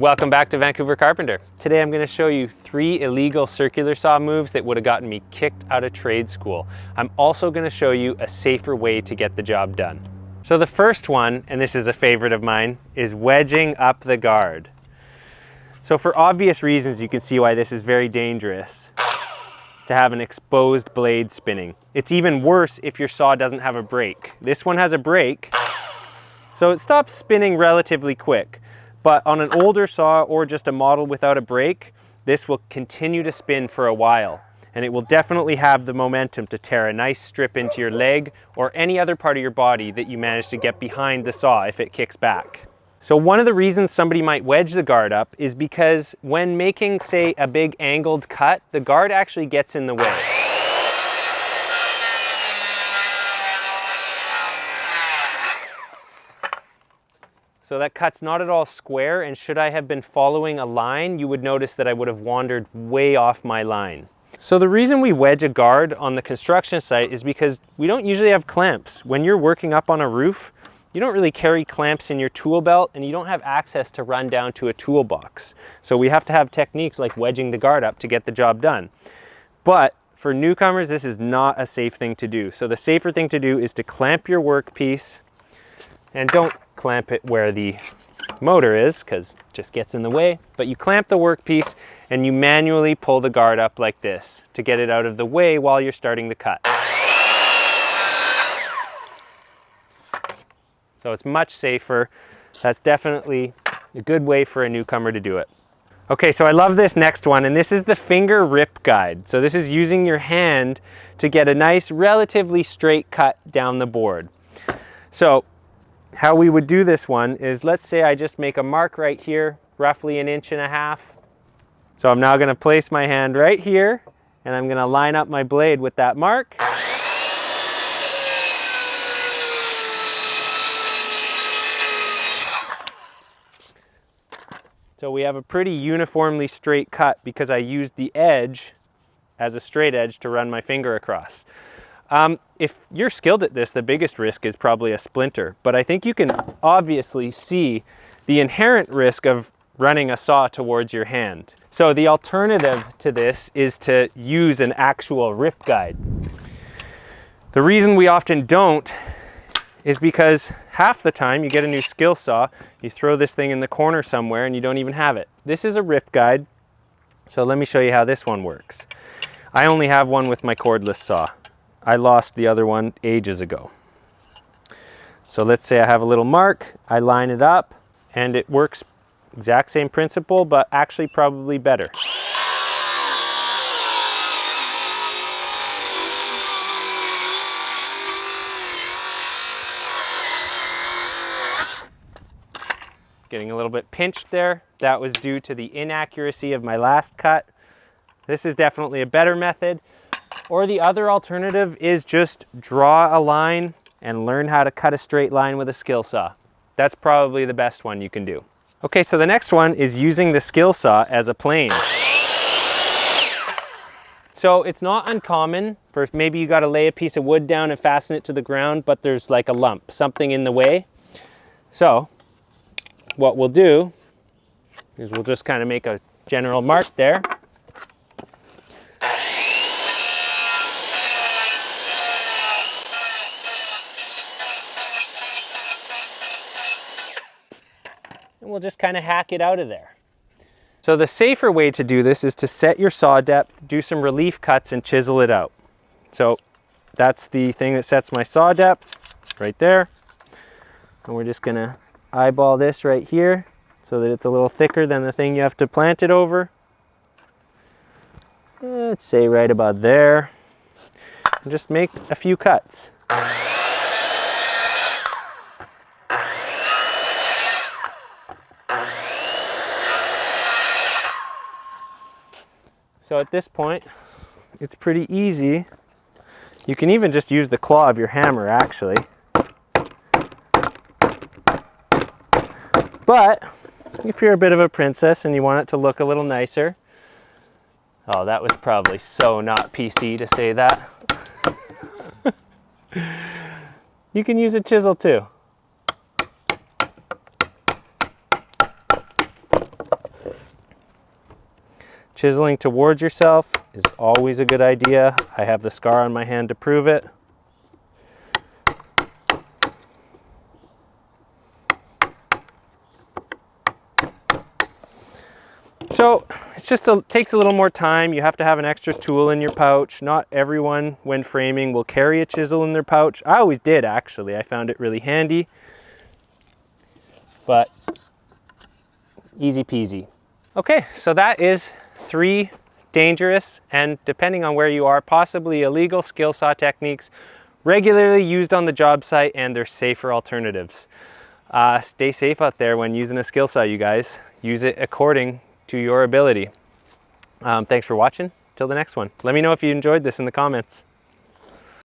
Welcome back to Vancouver Carpenter. Today I'm going to show you 3 illegal circular saw moves that would have gotten me kicked out of trade school. I'm also going to show you a safer way to get the job done. So the first one, and this is a favorite of mine, is wedging up the guard. So for obvious reasons you can see why this is very dangerous to have an exposed blade spinning. It's even worse if your saw doesn't have a brake. This one has a brake, so it stops spinning relatively quick. But on an older saw or just a model without a brake, this will continue to spin for a while. And it will definitely have the momentum to tear a nice strip into your leg or any other part of your body that you manage to get behind the saw if it kicks back. So one of the reasons somebody might wedge the guard up is because when making, say, a big angled cut, the guard actually gets in the way. So that cut's not at all square, and should I have been following a line, you would notice that I would have wandered way off my line. So the reason we wedge a guard on the construction site is because we don't usually have clamps. When you're working up on a roof, you don't really carry clamps in your tool belt, and you don't have access to run down to a toolbox. So we have to have techniques like wedging the guard up to get the job done. But for newcomers, this is not a safe thing to do. So the safer thing to do is to clamp your workpiece, and don't clamp it where the motor is because it just gets in the way, but you clamp the workpiece and you manually pull the guard up like this to get it out of the way while you're starting the cut. So it's much safer. That's definitely a good way for a newcomer to do it. Okay, so I love this next one, and this is the finger rip guide. So this is using your hand to get a nice relatively straight cut down the board. So how we would do this one is, let's say I just make a mark right here, roughly 1.5 inches. So I'm now going to place my hand right here, and I'm going to line up my blade with that mark. So we have a pretty uniformly straight cut because I used the edge as a straight edge to run my finger across. If you're skilled at this, the biggest risk is probably a splinter, but I think you can obviously see the inherent risk of running a saw towards your hand. So the alternative to this is to use an actual rip guide. The reason we often don't is because half the time you get a new skill saw, you throw this thing in the corner somewhere and you don't even have it. This is a rip guide, so let me show you how this one works. I only have one with my cordless saw. I lost the other one ages ago. So let's say I have a little mark, I line it up, and it works exact same principle, but actually probably better. Getting a little bit pinched there. That was due to the inaccuracy of my last cut. This is definitely a better method. Or the other alternative is just draw a line and learn how to cut a straight line with a skill saw. That's probably the best one you can do. Okay, so the next one is using the skill saw as a plane. So it's not uncommon for maybe you got to lay a piece of wood down and fasten it to the ground, but there's like a lump, something in the way. So what we'll do is we'll just kind of make a general mark there. And we'll just kind of hack it out of there. So the safer way to do this is to set your saw depth, do some relief cuts, and chisel it out. So that's the thing that sets my saw depth right there. And we're just gonna eyeball this right here so that it's a little thicker than the thing you have to plant it over. Let's say right about there. And just make a few cuts. So at this point, it's pretty easy. You can even just use the claw of your hammer, actually. But if you're a bit of a princess and you want it to look a little nicer, oh, that was probably so not PC to say that. You can use a chisel too. Chiseling towards yourself is always a good idea. I have the scar on my hand to prove it. So it's just takes a little more time. You have to have an extra tool in your pouch. Not everyone, when framing, will carry a chisel in their pouch. I always did, actually. I found it really handy, but easy peasy. Okay, so that is 3 dangerous and, depending on where you are, possibly illegal skill saw techniques regularly used on the job site, and they're safer alternatives. Stay safe out there when using a skill saw, you guys. Use it according to your ability. Thanks for watching. Till the next one. Let me know if you enjoyed this in the comments.